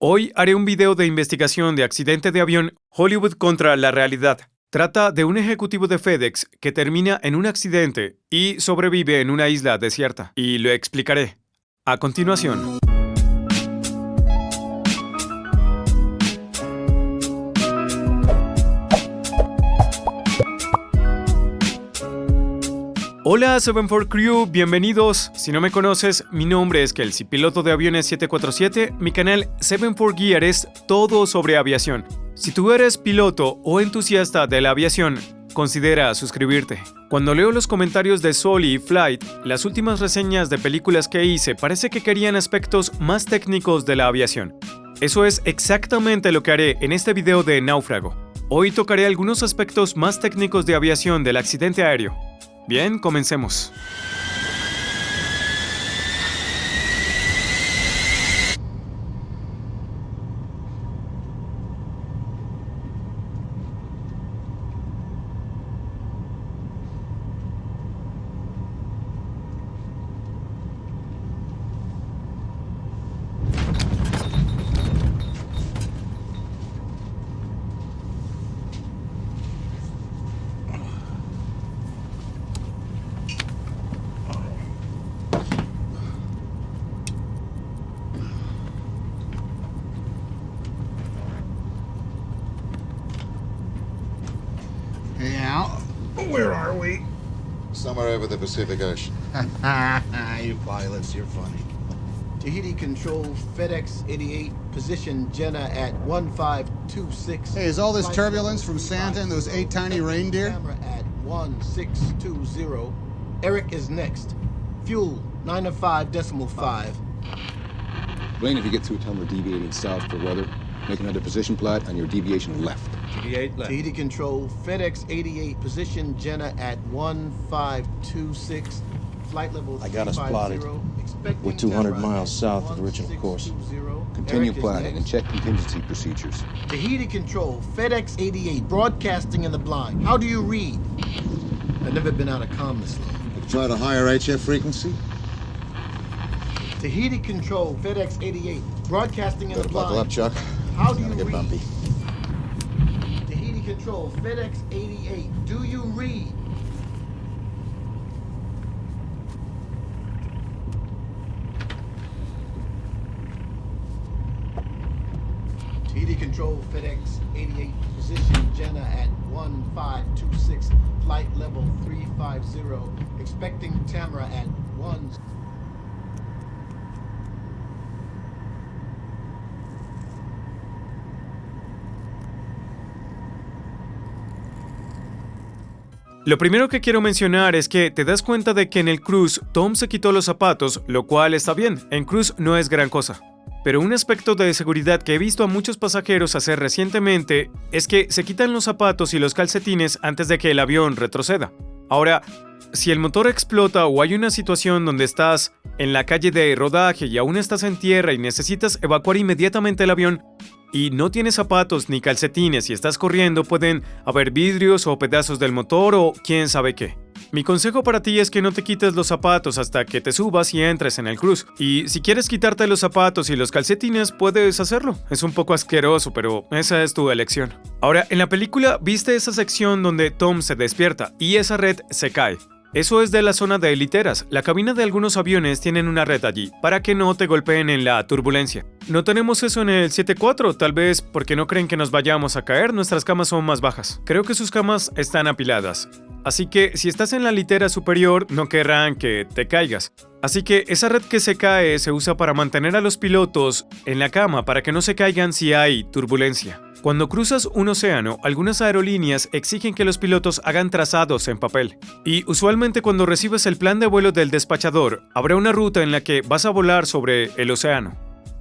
Hoy haré un video de investigación de accidente de avión Hollywood contra la realidad. Trata de un ejecutivo de FedEx que termina en un accidente y sobrevive en una isla desierta. Y lo explicaré a continuación. Hola 74 Crew, bienvenidos. Si no me conoces, mi nombre es Kelsey, piloto de aviones 747. Mi canal 74 Gear es todo sobre aviación. Si tú eres piloto o entusiasta de la aviación, considera suscribirte. Cuando leo los comentarios de Sully y Flight, las últimas reseñas de películas que hice parece que querían aspectos más técnicos de la aviación. Eso es exactamente lo que haré en este video de Náufrago. Hoy tocaré algunos aspectos más técnicos de aviación del accidente aéreo. Bien, comencemos. Hey, Al. Where are we? Somewhere over the Pacific Ocean. You pilots, you're funny. Tahiti Control, FedEx 88, position Jenna at 1526. Hey, is all this turbulence from Santa and those 8 tiny reindeer? Camera at 1620. Eric is next. Fuel 905.5. Blaine, if you get through, tell them we're deviating south for weather. Make another position plot on your deviation left. Deviate left. Tahiti Control, FedEx 88, position Jenna at 1526. Flight level I got us 350. plotted. Expecting We're 200 camera miles at south of the original course. 1620. Continue Eric is plotting and next. check contingency procedures. Tahiti Control, FedEx 88, broadcasting in the blind. How do you read? I've never been out of comm this long. Try to higher HF frequency. Tahiti Control, FedEx 88, broadcasting in Better the buckle blind. up, Chuck. How It's do gonna you get read? bumpy. Tahiti Control, FedEx 88, do you read? Tahiti Control, FedEx 88, position Jenna at 1526, flight level 350, expecting Tamara at 1. Lo primero que quiero mencionar es que te das cuenta de que en el cruise Tom se quitó los zapatos, lo cual está bien, en cruise no es gran cosa. Pero un aspecto de seguridad que he visto a muchos pasajeros hacer recientemente es que se quitan los zapatos y los calcetines antes de que el avión retroceda. Ahora, si el motor explota o hay una situación donde estás en la calle de rodaje y aún estás en tierra y necesitas evacuar inmediatamente el avión, y no tienes zapatos ni calcetines y estás corriendo, pueden haber vidrios o pedazos del motor o quién sabe qué. Mi consejo para ti es que no te quites los zapatos hasta que te subas y entres en el cruise. Y si quieres quitarte los zapatos y los calcetines, puedes hacerlo. Es un poco asqueroso, pero esa es tu elección. Ahora, en la película viste esa sección donde Tom se despierta y esa red se cae. Eso es de la zona de literas. La cabina de algunos aviones tienen una red allí, para que no te golpeen en la turbulencia. No tenemos eso en el 7-4, tal vez porque no creen que nos vayamos a caer, nuestras camas son más bajas. Creo que sus camas están apiladas. Así que si estás en la litera superior, no querrán que te caigas. Así que esa red que se cae se usa para mantener a los pilotos en la cama para que no se caigan si hay turbulencia. Cuando cruzas un océano, algunas aerolíneas exigen que los pilotos hagan trazados en papel. Y usualmente cuando recibes el plan de vuelo del despachador, habrá una ruta en la que vas a volar sobre el océano.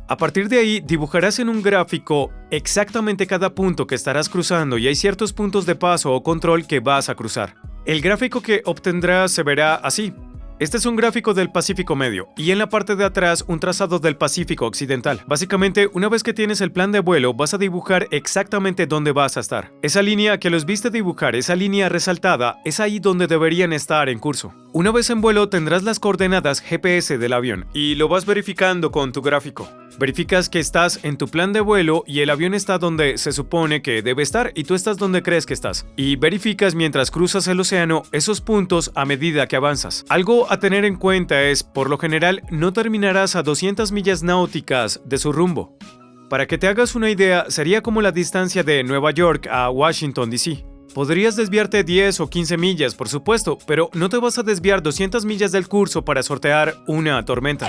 A partir de ahí, dibujarás en un gráfico exactamente cada punto que estarás cruzando y hay ciertos puntos de paso o control que vas a cruzar. El gráfico que obtendrás se verá así. Este es un gráfico del Pacífico Medio y en la parte de atrás un trazado del Pacífico Occidental. Básicamente, una vez que tienes el plan de vuelo, vas a dibujar exactamente dónde vas a estar. Esa línea que los viste dibujar, esa línea resaltada, es ahí donde deberían estar en curso. Una vez en vuelo tendrás las coordenadas GPS del avión y lo vas verificando con tu gráfico. Verificas que estás en tu plan de vuelo y el avión está donde se supone que debe estar y tú estás donde crees que estás. Y verificas mientras cruzas el océano esos puntos a medida que avanzas. Algo a tener en cuenta es, por lo general, no terminarás a 200 millas náuticas de su rumbo. Para que te hagas una idea, sería como la distancia de Nueva York a Washington, D.C. Podrías desviarte 10 o 15 millas, por supuesto, pero no te vas a desviar 200 millas del curso para sortear una tormenta.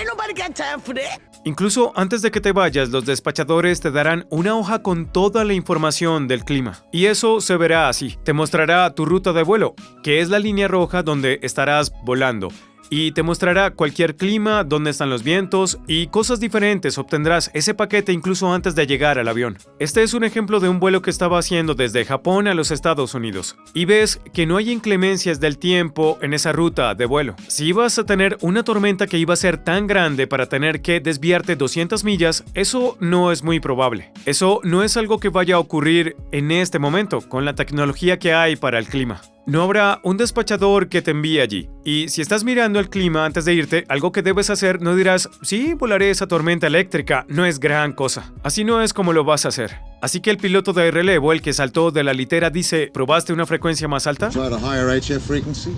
Incluso antes de que te vayas, los despachadores te darán una hoja con toda la información del clima. Y eso se verá así. Te mostrará tu ruta de vuelo, que es la línea roja donde estarás volando. Y te mostrará cualquier clima, dónde están los vientos y cosas diferentes. Obtendrás ese paquete incluso antes de llegar al avión. Este es un ejemplo de un vuelo que estaba haciendo desde Japón a los Estados Unidos. Y ves que no hay inclemencias del tiempo en esa ruta de vuelo. Si ibas a tener una tormenta que iba a ser tan grande para tener que desviarte 200 millas, eso no es muy probable. Eso no es algo que vaya a ocurrir en este momento con la tecnología que hay para el clima. No habrá un despachador que te envíe allí. Y si estás mirando el clima antes de irte, algo que debes hacer, no dirás, sí, volaré esa tormenta eléctrica, no es gran cosa. Así no es como lo vas a hacer. Así que el piloto de relevo, el que saltó de la litera, dice, ¿probaste una frecuencia más alta? Try to higher HF frequency?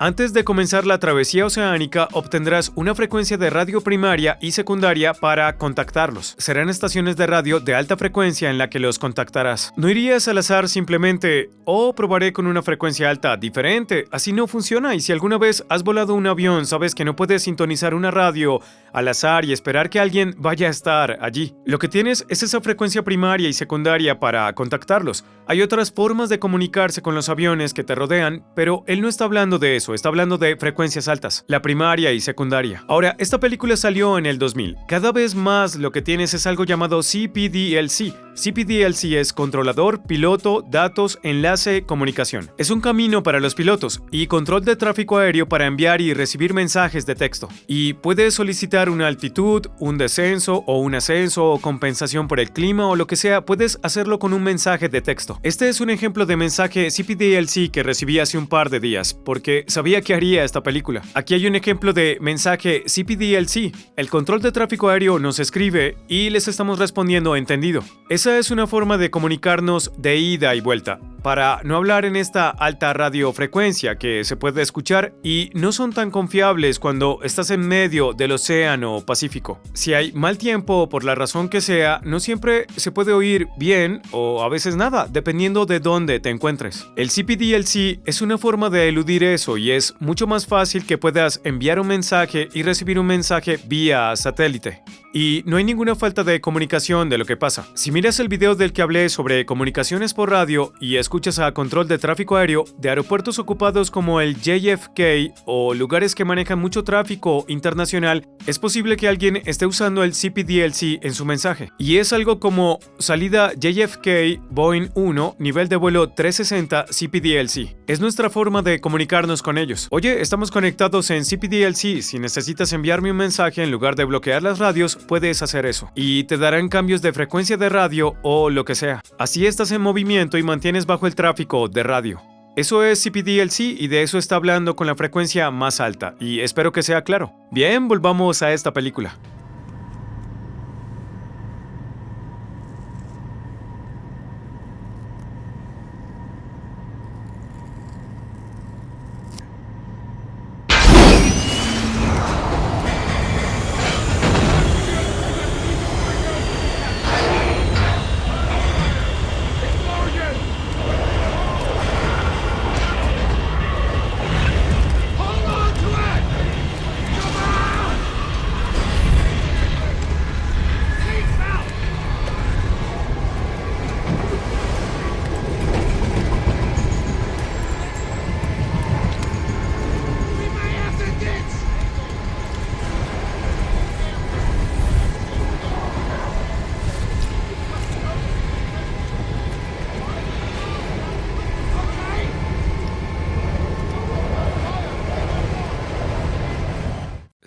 Antes de comenzar la travesía oceánica, obtendrás una frecuencia de radio primaria y secundaria para contactarlos. Serán estaciones de radio de alta frecuencia en la que los contactarás. No irías al azar simplemente, probaré con una frecuencia alta diferente. Así no funciona, y si alguna vez has volado un avión, sabes que no puedes sintonizar una radio al azar y esperar que alguien vaya a estar allí. Lo que tienes es esa frecuencia primaria y secundaria para contactarlos. Hay otras formas de comunicarse con los aviones que te rodean, pero él no está hablando de eso. Está hablando de frecuencias altas, la primaria y secundaria. Ahora, esta película salió en el 2000. Cada vez más lo que tienes es algo llamado CPDLC. CPDLC es controlador, piloto, datos, enlace, comunicación. Es un camino para los pilotos y control de tráfico aéreo para enviar y recibir mensajes de texto. Y puedes solicitar una altitud, un descenso o un ascenso o compensación por el clima o lo que sea. Puedes hacerlo con un mensaje de texto. Este es un ejemplo de mensaje CPDLC que recibí hace un par de días, porque sabía que haría esta película. Aquí hay un ejemplo de mensaje CPDLC. El control de tráfico aéreo nos escribe y les estamos respondiendo entendido. Esa es una forma de comunicarnos de ida y vuelta, para no hablar en esta alta radiofrecuencia que se puede escuchar y no son tan confiables cuando estás en medio del océano Pacífico. Si hay mal tiempo por la razón que sea, no siempre se puede oír bien o a veces nada, dependiendo de dónde te encuentres. El CPDLC es una forma de eludir eso y es mucho más fácil que puedas enviar un mensaje y recibir un mensaje vía satélite. Y no hay ninguna falta de comunicación de lo que pasa. Si miras el video del que hablé sobre comunicaciones por radio y escuchas a control de tráfico aéreo de aeropuertos ocupados como el JFK o lugares que manejan mucho tráfico internacional, es posible que alguien esté usando el CPDLC en su mensaje. Y es algo como salida JFK Boeing 1, nivel de vuelo 360 CPDLC. Es nuestra forma de comunicarnos con ellos. Oye, estamos conectados en CPDLC. Si necesitas enviarme un mensaje en lugar de bloquear las radios, puedes hacer eso. Y te darán cambios de frecuencia de radio o lo que sea. Así estás en movimiento y mantienes bajo el tráfico de radio. Eso es CPDLC y de eso está hablando con la frecuencia más alta. Y espero que sea claro. Bien, volvamos a esta película.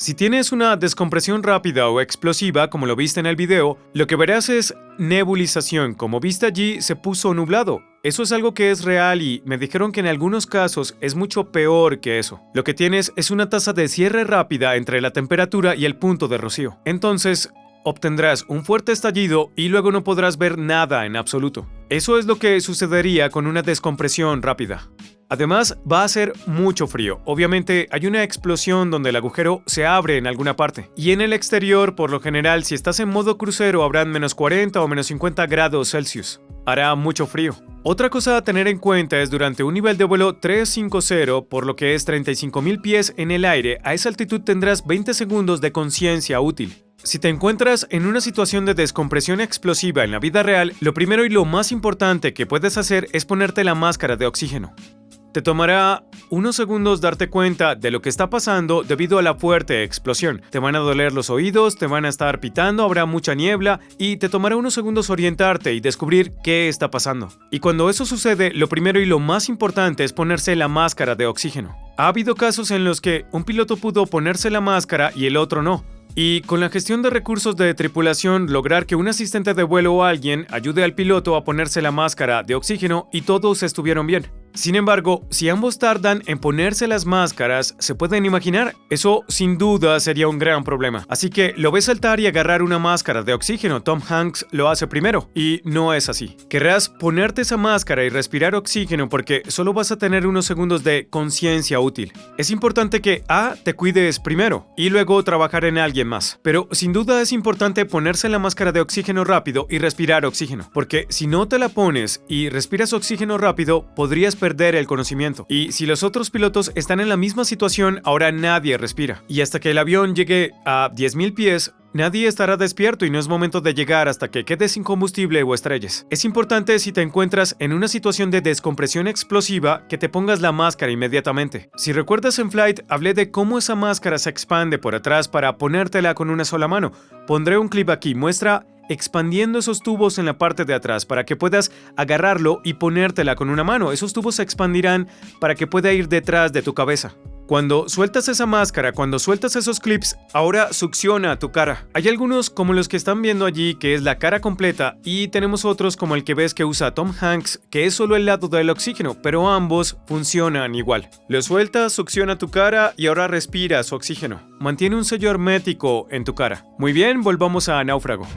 Si tienes una descompresión rápida o explosiva, como lo viste en el video, lo que verás es nebulización. Como viste allí, se puso nublado. Eso es algo que es real y me dijeron que en algunos casos es mucho peor que eso. Lo que tienes es una tasa de cierre rápida entre la temperatura y el punto de rocío. Entonces, obtendrás un fuerte estallido y luego no podrás ver nada en absoluto. Eso es lo que sucedería con una descompresión rápida. Además, va a hacer mucho frío. Obviamente, hay una explosión donde el agujero se abre en alguna parte. Y en el exterior, por lo general, si estás en modo crucero, habrán menos 40 o menos 50 grados Celsius. Hará mucho frío. Otra cosa a tener en cuenta es durante un nivel de vuelo 350, por lo que es 35.000 pies en el aire, a esa altitud tendrás 20 segundos de conciencia útil. Si te encuentras en una situación de descompresión explosiva en la vida real, lo primero y lo más importante que puedes hacer es ponerte la máscara de oxígeno. Te tomará unos segundos darte cuenta de lo que está pasando debido a la fuerte explosión. Te van a doler los oídos, te van a estar pitando, habrá mucha niebla y te tomará unos segundos orientarte y descubrir qué está pasando. Y cuando eso sucede, lo primero y lo más importante es ponerse la máscara de oxígeno. Ha habido casos en los que un piloto pudo ponerse la máscara y el otro no. Y con la gestión de recursos de tripulación, lograr que un asistente de vuelo o alguien ayude al piloto a ponerse la máscara de oxígeno y todos estuvieron bien. Sin embargo, si ambos tardan en ponerse las máscaras, ¿se pueden imaginar? Eso sin duda sería un gran problema. Así que lo ves saltar y agarrar una máscara de oxígeno. Tom Hanks lo hace primero, y no es así. Querrás ponerte esa máscara y respirar oxígeno porque solo vas a tener unos segundos de conciencia útil. Es importante que te cuides primero y luego trabajar en alguien más. Pero sin duda es importante ponerse la máscara de oxígeno rápido y respirar oxígeno, porque si no te la pones y respiras oxígeno rápido, podrías perder el conocimiento. Y si los otros pilotos están en la misma situación, ahora nadie respira. Y hasta que el avión llegue a 10.000 pies, nadie estará despierto y no es momento de llegar hasta que quedes sin combustible o estrelles. Es importante, si te encuentras en una situación de descompresión explosiva, que te pongas la máscara inmediatamente. Si recuerdas, en Flight hablé de cómo esa máscara se expande por atrás para ponértela con una sola mano. Pondré un clip aquí, muestra expandiendo esos tubos en la parte de atrás para que puedas agarrarlo y ponértela con una mano. Esos tubos se expandirán para que pueda ir detrás de tu cabeza. Cuando sueltas esa máscara, cuando sueltas esos clips, ahora succiona tu cara. Hay algunos como los que están viendo allí, que es la cara completa, y tenemos otros como el que ves que usa Tom Hanks, que es solo el lado del oxígeno, pero ambos funcionan igual. Lo sueltas, succiona tu cara y ahora respiras oxígeno. Mantiene un sello hermético en tu cara. Muy bien, volvamos a Náufrago.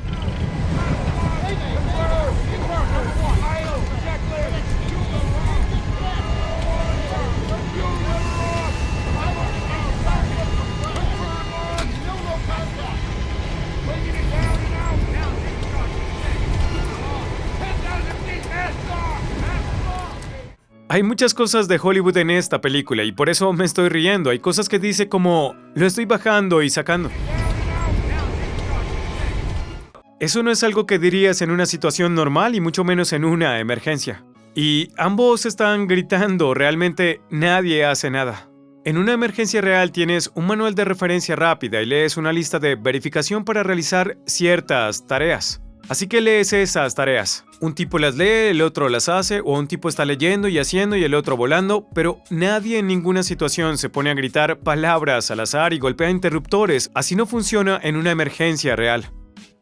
Hay muchas cosas de Hollywood en esta película y por eso me estoy riendo. Hay cosas que dice como, lo estoy bajando y sacando. Eso no es algo que dirías en una situación normal y mucho menos en una emergencia. Y ambos están gritando, realmente nadie hace nada. En una emergencia real tienes un manual de referencia rápida y lees una lista de verificación para realizar ciertas tareas. Así que lees esas tareas. Un tipo las lee, el otro las hace, o un tipo está leyendo y haciendo y el otro volando, pero nadie en ninguna situación se pone a gritar palabras al azar y golpea interruptores. Así no funciona en una emergencia real.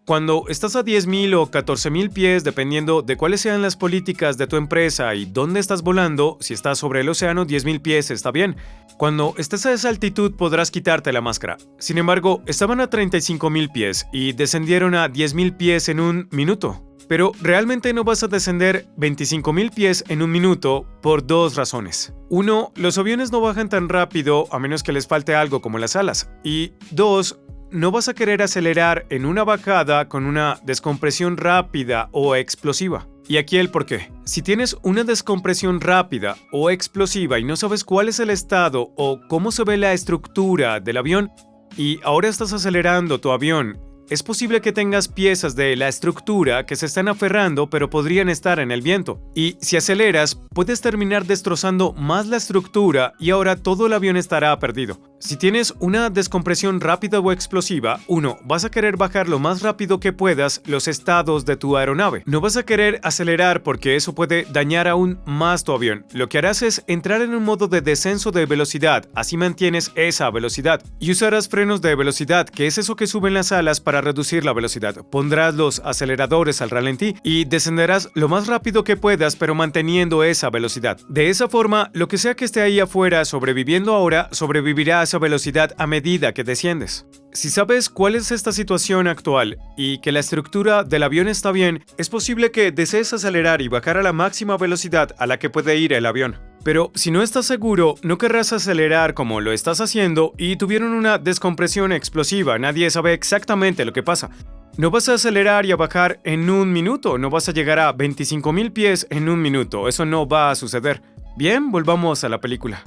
Cuando estás a 10.000 o 14.000 pies, dependiendo de cuáles sean las políticas de tu empresa y dónde estás volando, si estás sobre el océano, 10.000 pies está bien. Cuando estés a esa altitud podrás quitarte la máscara. Sin embargo, estaban a 35.000 pies y descendieron a 10.000 pies en un minuto. Pero realmente no vas a descender 25.000 pies en un minuto por dos razones. Uno, los aviones no bajan tan rápido a menos que les falte algo como las alas. Y dos, no vas a querer acelerar en una bajada con una descompresión rápida o explosiva. Y aquí el porqué. Si tienes una descompresión rápida o explosiva y no sabes cuál es el estado o cómo se ve la estructura del avión, y ahora estás acelerando tu avión, es posible que tengas piezas de la estructura que se están aferrando pero podrían estar en el viento. Y si aceleras, puedes terminar destrozando más la estructura y ahora todo el avión estará perdido. Si tienes una descompresión rápida o explosiva, 1. Vas a querer bajar lo más rápido que puedas los estados de tu aeronave. No vas a querer acelerar porque eso puede dañar aún más tu avión. Lo que harás es entrar en un modo de descenso de velocidad, así mantienes esa velocidad. Y usarás frenos de velocidad, que es eso que suben las alas para reducir la velocidad. Pondrás los aceleradores al ralentí y descenderás lo más rápido que puedas, pero manteniendo esa velocidad. De esa forma, lo que sea que esté ahí afuera sobreviviendo ahora, sobrevivirá a esa velocidad a medida que desciendes. Si sabes cuál es esta situación actual y que la estructura del avión está bien, es posible que desees acelerar y bajar a la máxima velocidad a la que puede ir el avión. Pero si no estás seguro, no querrás acelerar como lo estás haciendo y tuvieron una descompresión explosiva, nadie sabe exactamente lo que pasa. No vas a acelerar y a bajar en un minuto, no vas a llegar a 25.000 pies en un minuto, eso no va a suceder. Bien, volvamos a la película.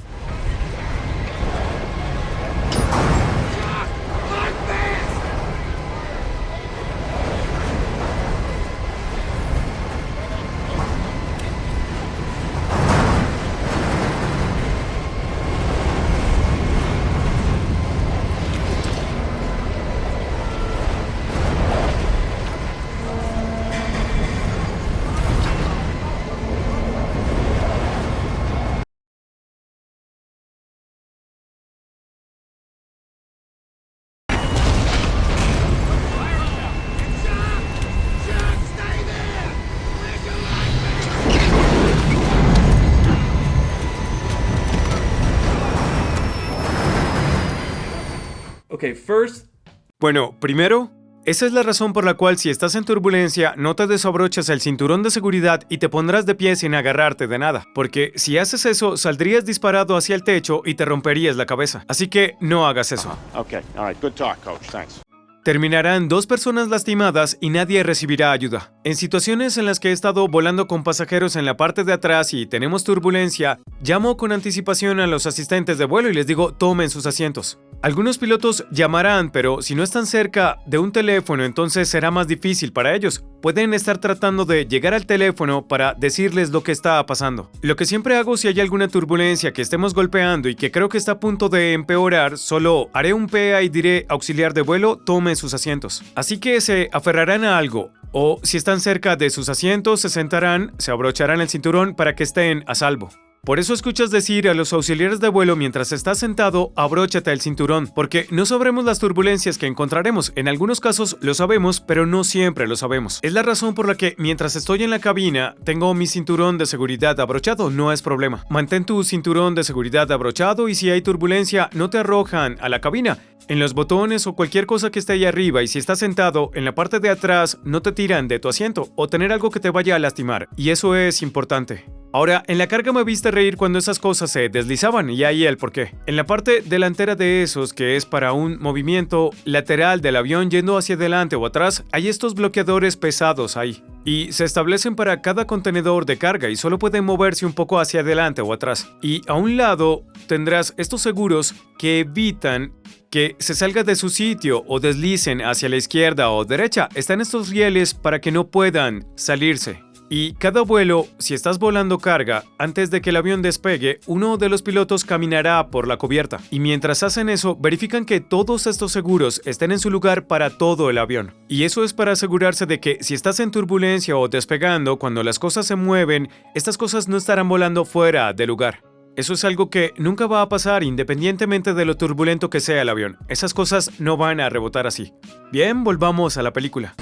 Bueno, primero, esa es la razón por la cual si estás en turbulencia no te desabrochas el cinturón de seguridad y te pondrás de pie sin agarrarte de nada, porque si haces eso saldrías disparado hacia el techo y te romperías la cabeza, así que no hagas eso. Okay, all right. Good talk, Coach. Thanks. Terminarán 2 personas lastimadas y nadie recibirá ayuda. En situaciones en las que he estado volando con pasajeros en la parte de atrás y tenemos turbulencia, llamo con anticipación a los asistentes de vuelo y les digo tomen sus asientos. Algunos pilotos llamarán, pero si no están cerca de un teléfono, entonces será más difícil para ellos. Pueden estar tratando de llegar al teléfono para decirles lo que está pasando. Lo que siempre hago si hay alguna turbulencia que estemos golpeando y que creo que está a punto de empeorar, solo haré un PA y diré auxiliar de vuelo, tomen sus asientos. Así que se aferrarán a algo. O si están cerca de sus asientos, se sentarán, se abrocharán el cinturón para que estén a salvo. Por eso escuchas decir a los auxiliares de vuelo mientras estás sentado, abróchate el cinturón, porque no sabremos las turbulencias que encontraremos. En algunos casos lo sabemos, pero no siempre lo sabemos. Es la razón por la que mientras estoy en la cabina, tengo mi cinturón de seguridad abrochado, no es problema. Mantén tu cinturón de seguridad abrochado y si hay turbulencia, no te arrojan a la cabina. En los botones o cualquier cosa que esté ahí arriba y si estás sentado en la parte de atrás, no te tiran de tu asiento o tener algo que te vaya a lastimar, y eso es importante. Ahora, en la carga me viste reír cuando esas cosas se deslizaban y ahí el porqué. En la parte delantera de esos, que es para un movimiento lateral del avión yendo hacia adelante o atrás, hay estos bloqueadores pesados ahí. Y se establecen para cada contenedor de carga y solo pueden moverse un poco hacia adelante o atrás. Y a un lado tendrás estos seguros que evitan que se salga de su sitio o deslicen hacia la izquierda o derecha. Están estos rieles para que no puedan salirse. Y cada vuelo, si estás volando carga, antes de que el avión despegue, uno de los pilotos caminará por la cubierta. Y mientras hacen eso, verifican que todos estos seguros estén en su lugar para todo el avión. Y eso es para asegurarse de que si estás en turbulencia o despegando, cuando las cosas se mueven, estas cosas no estarán volando fuera de lugar. Eso es algo que nunca va a pasar independientemente de lo turbulento que sea el avión. Esas cosas no van a rebotar así. Bien, volvamos a la película.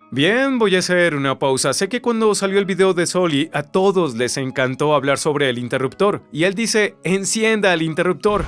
Bien, voy a hacer una pausa. Sé que cuando salió el video de Sully, a todos les encantó hablar sobre el interruptor. Y él dice, encienda el interruptor.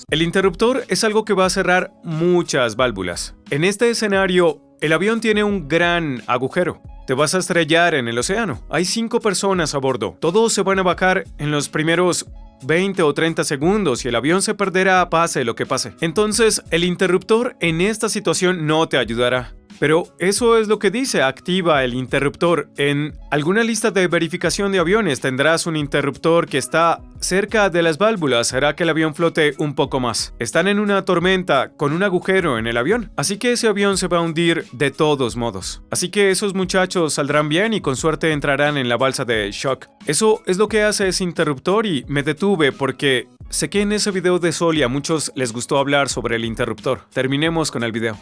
El interruptor es algo que va a cerrar muchas válvulas. En este escenario, el avión tiene un gran agujero. Te vas a estrellar en el océano. Hay 5 personas a bordo. Todos se van a bajar en los primeros 20 o 30 segundos y el avión se perderá pase lo que pase. Entonces, el interruptor en esta situación no te ayudará. Pero eso es lo que dice, activa el interruptor. En alguna lista de verificación de aviones tendrás un interruptor que está cerca de las válvulas, hará que el avión flote un poco más. Están en una tormenta con un agujero en el avión, así que ese avión se va a hundir de todos modos. Así que esos muchachos saldrán bien y con suerte entrarán en la balsa de shock. Eso es lo que hace ese interruptor y me detuve porque sé que en ese video de Soli a muchos les gustó hablar sobre el interruptor. Terminemos con el video.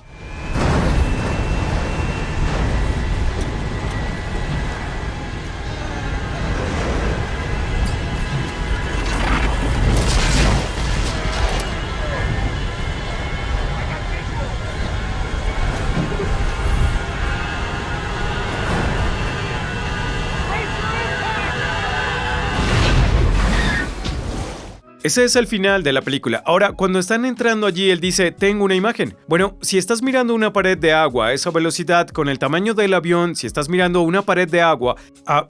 Ese es el final de la película. Ahora, cuando están entrando allí, él dice, tengo una imagen. Bueno, si estás mirando una pared de agua a esa velocidad, con el tamaño del avión, si estás mirando una pared de agua,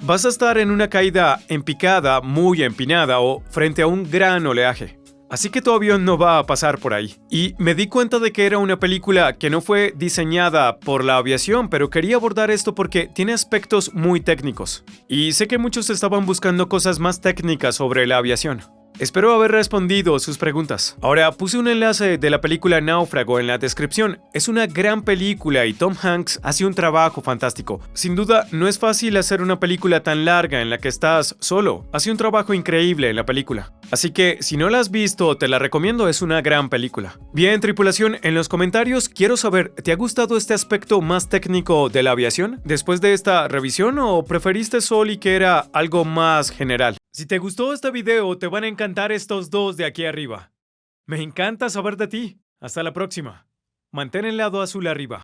vas a estar en una caída en picada, muy empinada o frente a un gran oleaje. Así que tu avión no va a pasar por ahí. Y me di cuenta de que era una película que no fue diseñada por la aviación, pero quería abordar esto porque tiene aspectos muy técnicos. Y sé que muchos estaban buscando cosas más técnicas sobre la aviación. Espero haber respondido sus preguntas. Ahora, puse un enlace de la película Náufrago en la descripción. Es una gran película y Tom Hanks hace un trabajo fantástico. Sin duda, no es fácil hacer una película tan larga en la que estás solo. Hace un trabajo increíble en la película. Así que, si no la has visto, te la recomiendo, es una gran película. Bien, tripulación, en los comentarios quiero saber, ¿te ha gustado este aspecto más técnico de la aviación después de esta revisión o preferiste Soli que era algo más general? Si te gustó este video, te van a encantar estos dos de aquí arriba. Me encanta saber de ti. Hasta la próxima. Mantén el lado azul arriba.